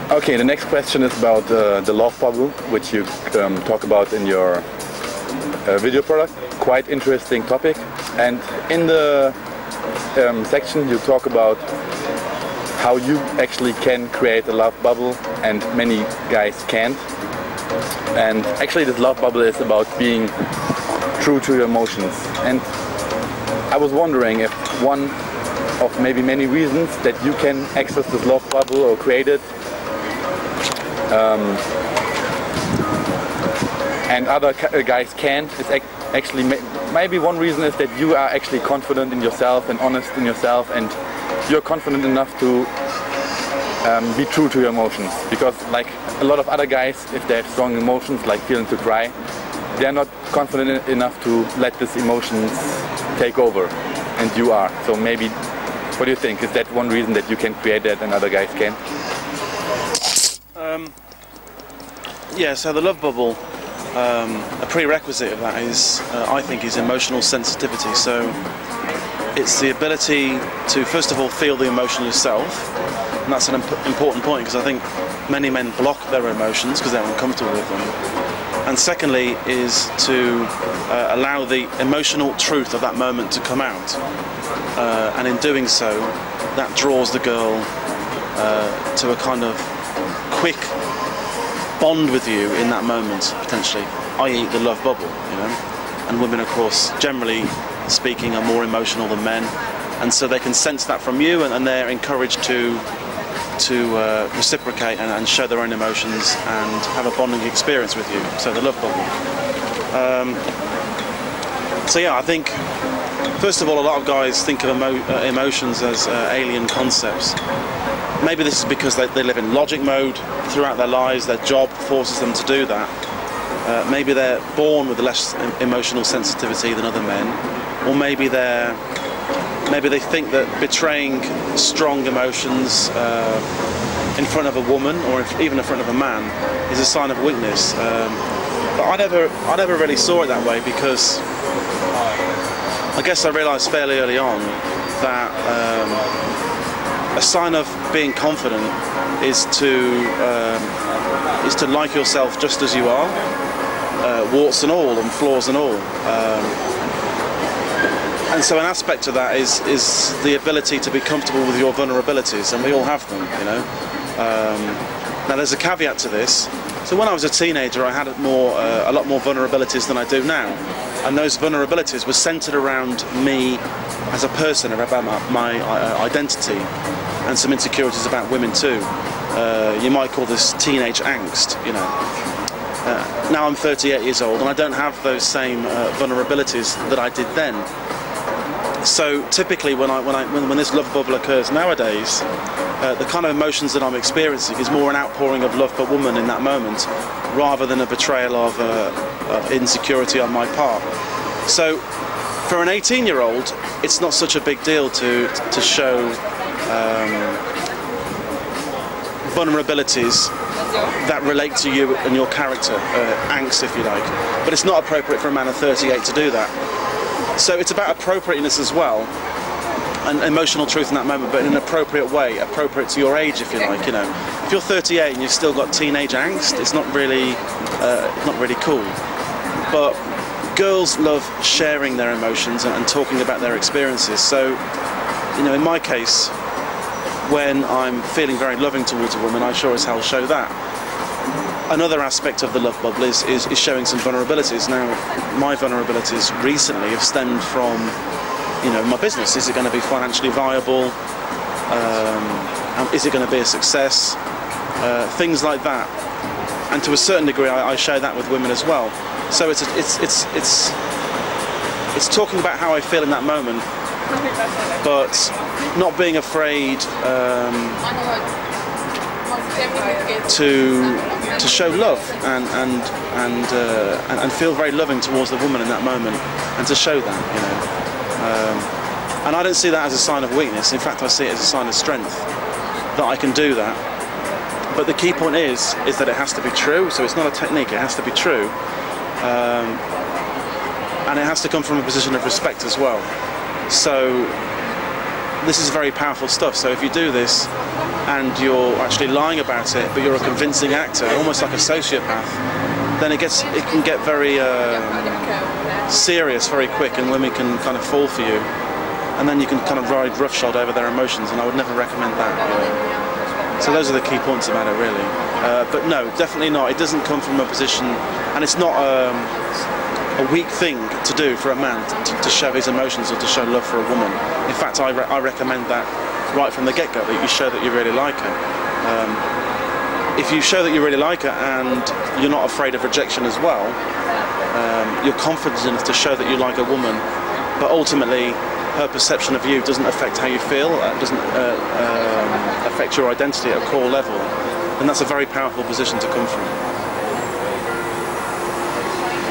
Okay, the next question is about the love bubble, which you talk about in your video product. Quite interesting topic. And in the section you talk about how you actually can create a love bubble and many guys can't. And actually this love bubble is about being true to your emotions. And I was wondering if one of maybe many reasons that you can access this love bubble or create it and other guys can't is actually maybe one reason is that you are actually confident in yourself and honest in yourself, and you're confident enough to be true to your emotions. Because like a lot of other guys, if they have strong emotions like feeling to cry, they are not confident enough to let these emotions take over, and you are. So maybe, what do you think? Is that one reason that you can create that and other guys can't? Yeah, so the love bubble, a prerequisite of that is, I think, is emotional sensitivity. So it's the ability to, first of all, feel the emotion yourself, and that's an important point, because I think many men block their emotions because they're uncomfortable with them. And secondly is to allow the emotional truth of that moment to come out, and in doing so, that draws the girl to a kind of quick bond with you in that moment, potentially, i.e. the love bubble, you know. And women, of course, generally speaking, are more emotional than men, and so they can sense that from you, and they're encouraged to reciprocate and show their own emotions and have a bonding experience with you. So the love bubble. So yeah, I think first of all, a lot of guys think of emotions as alien concepts. Maybe this is because they live in logic mode throughout their lives, their job forces them to do that. Maybe they're born with less emotional sensitivity than other men, or maybe they think that betraying strong emotions in front of a woman, or even in front of a man, is a sign of weakness. But I never really saw it that way, because I guess I realised fairly early on that a sign of being confident is to like yourself just as you are, warts and all, and flaws and all. And so an aspect of that is the ability to be comfortable with your vulnerabilities, and we all have them, you know. Now there's a caveat to this. So when I was a teenager, I had a lot more vulnerabilities than I do now, and those vulnerabilities were centered around me as a person, about my identity, and some insecurities about women too. You might call this teenage angst, you know. Now I'm 38 years old, and I don't have those same vulnerabilities that I did then. So typically when this love bubble occurs nowadays, the kind of emotions that I'm experiencing is more an outpouring of love for woman in that moment, rather than a betrayal of insecurity on my part. So for an 18-year-old, it's not such a big deal to show vulnerabilities that relate to you and your character, angst if you like. But it's not appropriate for a man of 38 to do that. So it's about appropriateness as well, and emotional truth in that moment, but in an appropriate way, appropriate to your age, if you like. You know, if you're 38 and you've still got teenage angst, it's not really cool. But girls love sharing their emotions and talking about their experiences. So, you know, in my case, when I'm feeling very loving towards a woman, I sure as hell show that. Another aspect of the love bubble is showing some vulnerabilities. Now, my vulnerabilities recently have stemmed from, you know, my business. Is it going to be financially viable? Is it going to be a success? Things like that. And to a certain degree, I share that with women as well. So it's talking about how I feel in that moment, but not being afraid to show love and feel very loving towards the woman in that moment, and to show that, you know. And I don't see that as a sign of weakness. In fact, I see it as a sign of strength, that I can do that. But the key point is that it has to be true. So it's not a technique, it has to be true. And it has to come from a position of respect as well. So this is very powerful stuff. So if you do this and you're actually lying about it, but you're a convincing actor, almost like a sociopath, then it can get very serious very quick, and women can kind of fall for you, and then you can kind of ride roughshod over their emotions, and I would never recommend that. So those are the key points about it, really. But no, definitely not. It doesn't come from a position, and it's not a weak thing to do for a man to show his emotions or to show love for a woman. In fact, I recommend that right from the get-go, that you show that you really like her. If you show that you really like her and you're not afraid of rejection as well, you're confident enough to show that you like a woman, but ultimately her perception of you doesn't affect how you feel, doesn't affect your identity at a core level, and that's a very powerful position to come from.